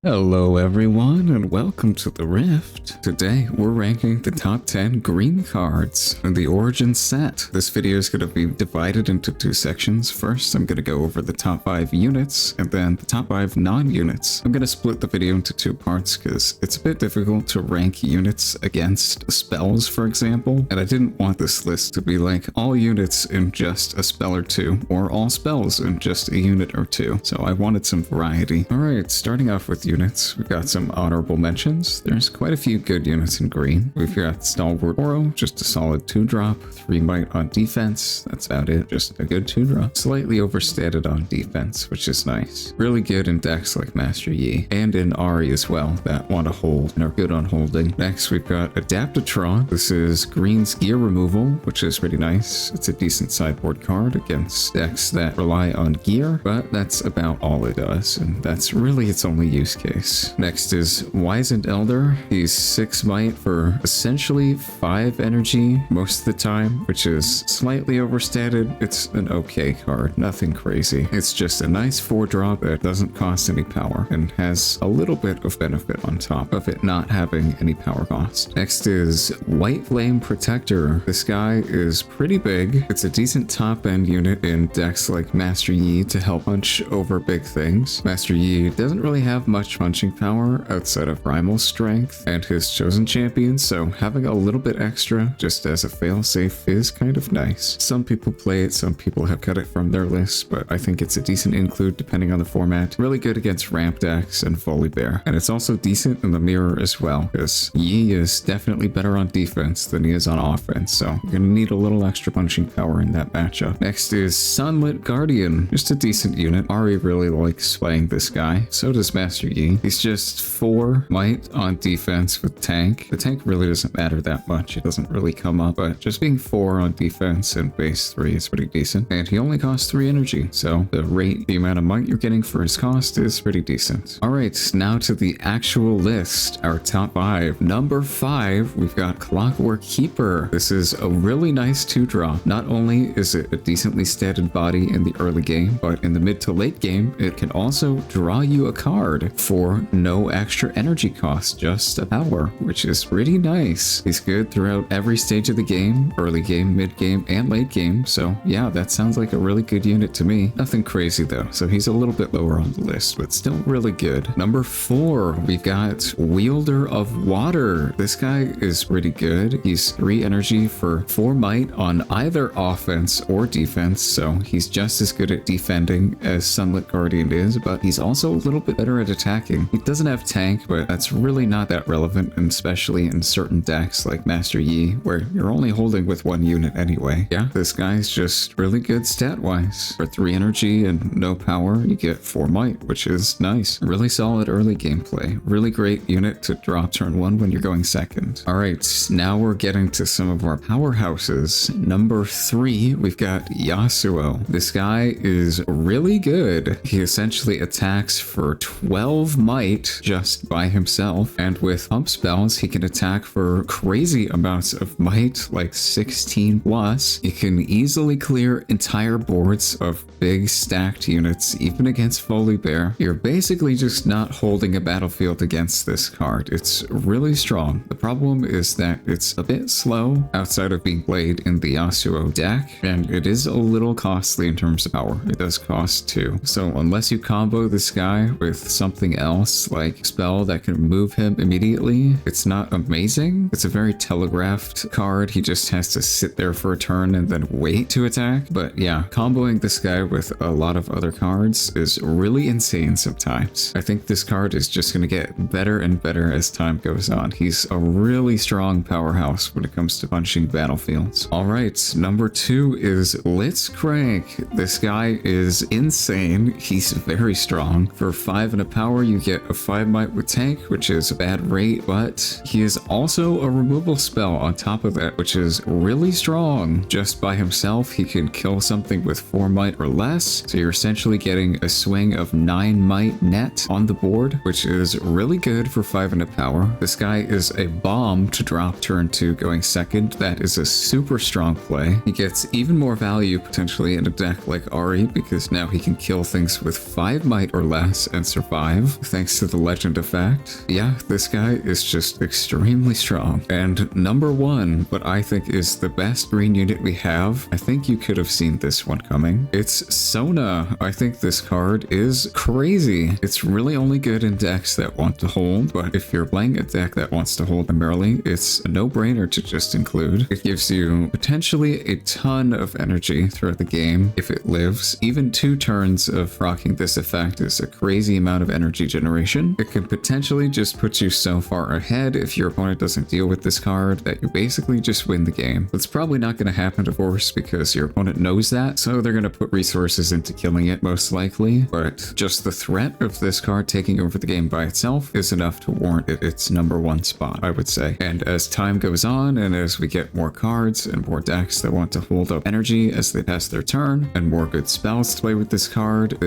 Hello everyone and welcome to the Rift. Today we're ranking the top 10 green cards in the Origin set. This video is going to be divided into two sections. First I'm going to go over the top 5 units and then the top 5 non-units. I'm going to split the video into two parts because it's a bit difficult to rank units against spells, for example, and I didn't want this list to be like all units in just a spell or two or all spells in just a unit or two, so I wanted some variety. Alright, starting off with units, we've got some honorable mentions. There's quite a few good units in green. We've got Stalwart Oro, just a solid 2-drop, 3 might on defense. That's about it, just a good 2-drop. Slightly overstated on defense, which is nice. Really good in decks like Master Yi, and in Ari as well, that want to hold and are good on holding. Next, we've got Adaptatron. This is green's gear removal, which is pretty nice. It's a decent sideboard card against decks that rely on gear, but that's about all it does, and that's really its only use case. Next is Wizened Elder. He's 6 might for essentially 5 energy most of the time, which is slightly overstated. It's an okay card, nothing crazy. It's just a nice 4-drop that doesn't cost any power and has a little bit of benefit on top of it not having any power cost. Next is White Flame Protector. This guy is pretty big. It's a decent top end unit in decks like Master Yi to help punch over big things. Master Yi doesn't really have much punching power outside of Primal Strength and his chosen champion, so having a little bit extra just as a failsafe is kind of nice. Some people play it, some people have cut it from their list, but I think it's a decent include depending on the format. Really good against ramp decks and Volibear, and it's also decent in the mirror as well, because Yi is definitely better on defense than he is on offense, so you're gonna need a little extra punching power in that matchup. Next is Sunlit Guardian, just a decent unit. Ari really likes playing this guy, so does Master Yi. He's just 4 might on defense with tank. The tank really doesn't matter that much, it doesn't really come up, but just being 4 on defense and base 3 is pretty decent. And he only costs 3 energy, so the amount of might you're getting for his cost is pretty decent. Alright, now to the actual list, our top 5. Number 5, we've got Clockwork Keeper. This is a really nice 2-drop. Not only is it a decently statted body in the early game, but in the mid to late game, it can also draw you a card for no extra energy cost, just a power, which is pretty nice. He's good throughout every stage of the game, early game, mid game, and late game, so yeah, that sounds like a really good unit to me. Nothing crazy though, so he's a little bit lower on the list, but still really good. Number 4, we've got Wielder of Water. This guy is pretty good. He's 3 energy for 4 might on either offense or defense, so he's just as good at defending as Sunlit Guardian is, but he's also a little bit better at attacking. He doesn't have tank, but that's really not that relevant, and especially in certain decks like Master Yi, where you're only holding with 1 unit anyway. Yeah, this guy's just really good stat-wise. For 3 energy and no power, you get 4 might, which is nice. Really solid early gameplay. Really great unit to draw turn 1 when you're going second. Alright, now we're getting to some of our powerhouses. Number 3, we've got Yasuo. This guy is really good. He essentially attacks for 12 might just by himself, and with pump spells he can attack for crazy amounts of might, like 16 plus. He can easily clear entire boards of big stacked units, even against Volibear. You're basically just not holding a battlefield against this card. It's really strong. The problem is that it's a bit slow outside of being played in the Yasuo deck, and it is a little costly in terms of power. It does cost 2. So unless you combo this guy with something else like spell that can move him immediately, it's not amazing. It's a very telegraphed card. He just has to sit there for a turn and then wait to attack. But yeah, comboing this guy with a lot of other cards is really insane sometimes. I think this card is just going to get better and better as time goes on. He's a really strong powerhouse when it comes to punching battlefields. Alright, number 2 is Blitzcrank. This guy is insane. He's very strong. For 5 and a power, you get a 5 might with tank, which is a bad rate, but he is also a removal spell on top of that, which is really strong. Just by himself, he can kill something with 4 might or less, so you're essentially getting a swing of 9 might net on the board, which is really good for 5 and a power. This guy is a bomb to drop turn 2 going second. That is a super strong play. He gets even more value potentially in a deck like Ari, because now he can kill things with 5 might or less and survive. of, thanks to the legend effect. Yeah, this guy is just extremely strong. And number one, what I think is the best green unit we have, I think you could have seen this one coming. It's Sona. I think this card is crazy. It's really only good in decks that want to hold, but if you're playing a deck that wants to hold primarily, it's a no-brainer to just include. It gives you potentially a ton of energy throughout the game if it lives. Even 2 turns of rocking this effect is a crazy amount of energy generation. It can potentially just put you so far ahead if your opponent doesn't deal with this card that you basically just win the game. That's probably not going to happen, of course, because your opponent knows that, so they're going to put resources into killing it most likely, but just the threat of this card taking over the game by itself is enough to warrant it its number 1 spot, I would say. And as time goes on, and as we get more cards and more decks that want to hold up energy as they pass their turn, and more good spells to play with this card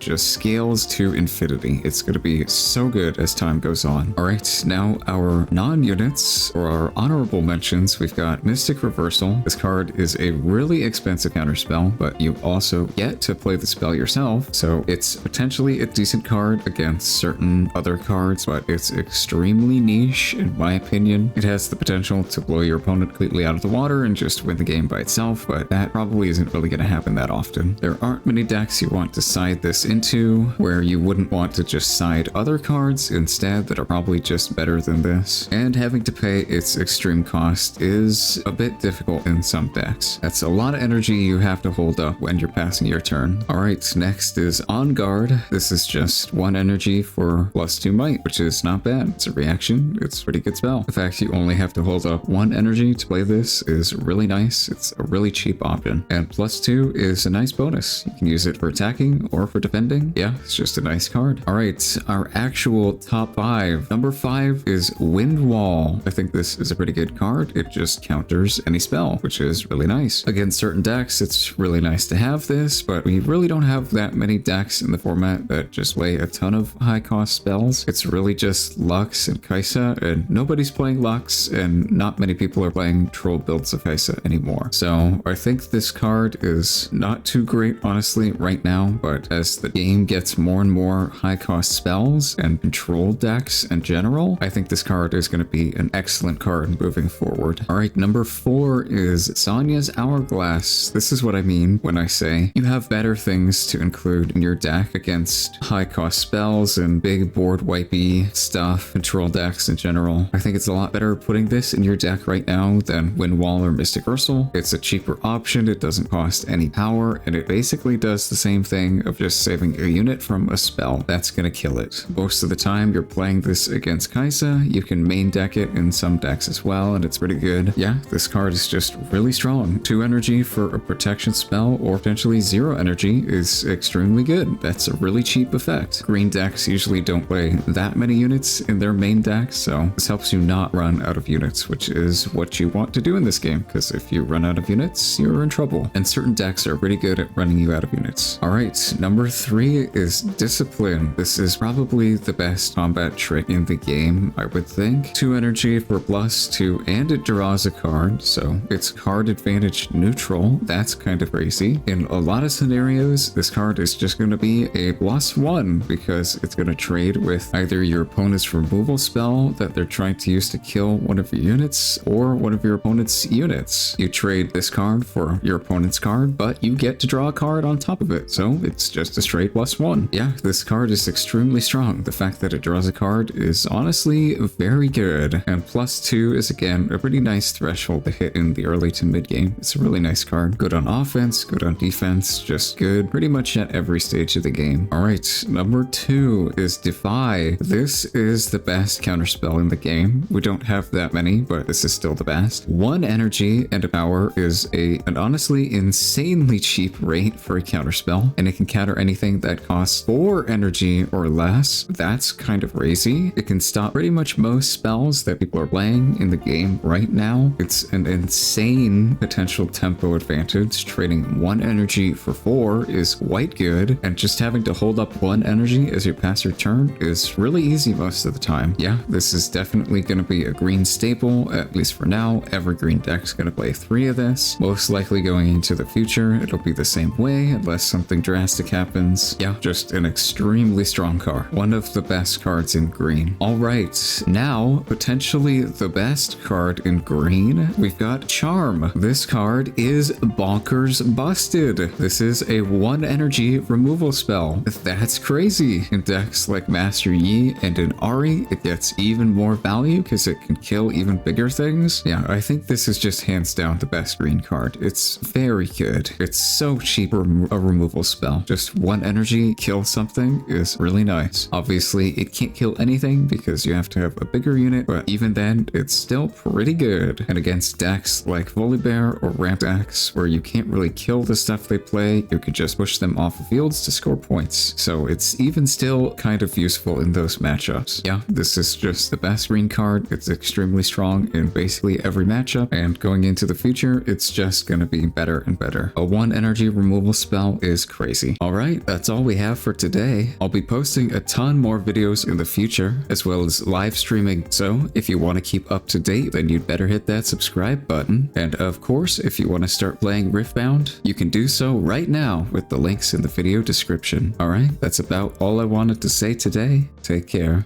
just scales to infinity. It's going to be so good as time goes on. Alright, now our non-units, or our honorable mentions, we've got Mystic Reversal. This card is a really expensive counterspell, but you also get to play the spell yourself, so it's potentially a decent card against certain other cards, but it's extremely niche in my opinion. It has the potential to blow your opponent completely out of the water and just win the game by itself, but that probably isn't really going to happen that often. There aren't many decks you want to side this into where you wouldn't want to just side other cards instead that are probably just better than this, and having to pay its extreme cost is a bit difficult in some decks. That's a lot of energy you have to hold up when you're passing your turn. Alright, next is On Guard. This is just 1 energy for +2 might, which is not bad. It's a reaction. It's a pretty good spell. The fact you only have to hold up 1 energy to play this is really nice. It's a really cheap option. And +2 is a nice bonus. You can use it for attacking or for defending. Yeah, it's just a nice card. Alright, our actual top 5. Number 5 is Wind Wall. I think this is a pretty good card. It just counters any spell, which is really nice. Against certain decks, it's really nice to have this, but we really don't have that many decks in the format that just play a ton of high-cost spells. It's really just Lux and Kaisa, and nobody's playing Lux, and not many people are playing troll builds of Kaisa anymore. So I think this card is not too great, honestly, right now, but as the game gets more and more high-cost spells and control decks in general, I think this card is going to be an excellent card moving forward. Alright, number 4 is Sonya's Hourglass. This is what I mean when I say you have better things to include in your deck against high-cost spells and big board wipey stuff, control decks in general. I think it's a lot better putting this in your deck right now than Wind Wall or Mystic Reversal. It's a cheaper option, it doesn't cost any power, and it basically does the same thing of just saving a unit from a spell. That's gonna kill it. Most of the time you're playing this against Kaisa, you can main deck it in some decks as well, and it's pretty good. Yeah, this card is just really strong. 2 energy for a protection spell, or potentially 0 energy, is extremely good. That's a really cheap effect. Green decks usually don't play that many units in their main decks, so this helps you not run out of units, which is what you want to do in this game, because if you run out of units, you're in trouble. And certain decks are pretty good at running you out of units. Alright, number 3 is Discipline. This is probably the best combat trick in the game, I would think. 2 energy for +2, and it draws a card, so it's card advantage neutral. That's kind of crazy. In a lot of scenarios, this card is just going to be a +1 because it's going to trade with either your opponent's removal spell that they're trying to use to kill one of your units, or one of your opponent's units. You trade this card for your opponent's card, but you get to draw a card on top of it, so it's just a straight +1. Yeah, this card is extremely strong. The fact that it draws a card is honestly very good, and +2 is again a pretty nice threshold to hit in the early to mid game. It's a really nice card. Good on offense, good on defense, just good pretty much at every stage of the game. Alright, number 2 is Defy. This is the best counterspell in the game. We don't have that many, but this is still the best. 1 energy and a power is an honestly insanely cheap rate for a counterspell, and it can counter anything that costs 4 energy or less. That's kind of crazy. It can stop pretty much most spells that people are playing in the game right now. It's an insane potential tempo advantage. Trading 1 energy for 4 is quite good, and just having to hold up 1 energy as you pass your turn is really easy most of the time. Yeah, this is definitely going to be a green staple, at least for now. Every green deck's going to play 3 of this. Most likely going into the future, it'll be the same way unless something drastic happens. Yeah, just an extremely strong card. One of the best cards in green. All right, now potentially the best card in green. We've got Charm. This card is bonkers busted. This is a 1 energy removal spell. That's crazy. In decks like Master Yi and in Ari, it gets even more value because it can kill even bigger things. Yeah, I think this is just hands down the best green card. It's very good. It's so cheap for a removal spell. Just 1 energy, kill something is really nice. Obviously, it can't kill anything because you have to have a bigger unit, but even then, it's still pretty good. And against decks like Volibear or Ramp decks, where you can't really kill the stuff they play, you could just push them off the fields to score points. So it's even still kind of useful in those matchups. Yeah, this is just the best green card. It's extremely strong in basically every matchup, and going into the future, it's just gonna be better and better. A 1 energy removal spell is crazy. All right, that's all we have for today. I'll be posting a ton more videos in the future, as well as live streaming. So if you want to keep up to date, then you'd better hit that subscribe button. And of course, if you want to start playing Riftbound, you can do so right now with the links in the video description. All right, that's about all I wanted to say today. Take care.